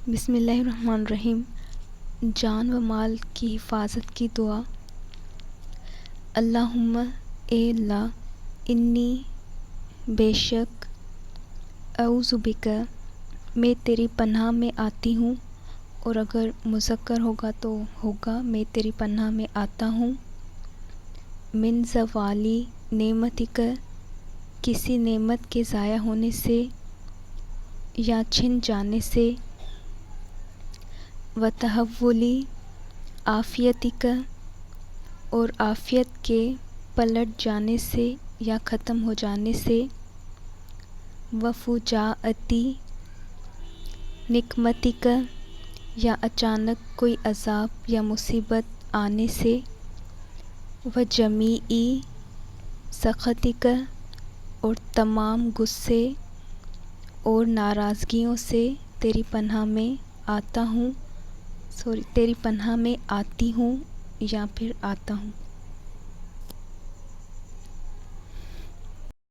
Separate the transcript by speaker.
Speaker 1: بسم اللہ الرحمن الرحیم۔ جان و مال کی حفاظت کی دعا۔ اللہم اے اللہ، انی بے شک، اعوذ بک میں تیری پناہ میں آتی ہوں، اور اگر مذکر ہوگا تو ہوگا میں تیری پناہ میں آتا ہوں، من زوالی نعمتک کسی نعمت کے ضائع ہونے سے یا چھن جانے سے، وتحولی عافیتک اور عافیت کے پلٹ جانے سے یا ختم ہو جانے سے، وفجاءتی نقمتک یا اچانک کوئی عذاب یا مصیبت آنے سے، وجمیع سخطک اور تمام غصے اور ناراضگیوں سے تیری پناہ میں آتی ہوں یا پھر آتا ہوں۔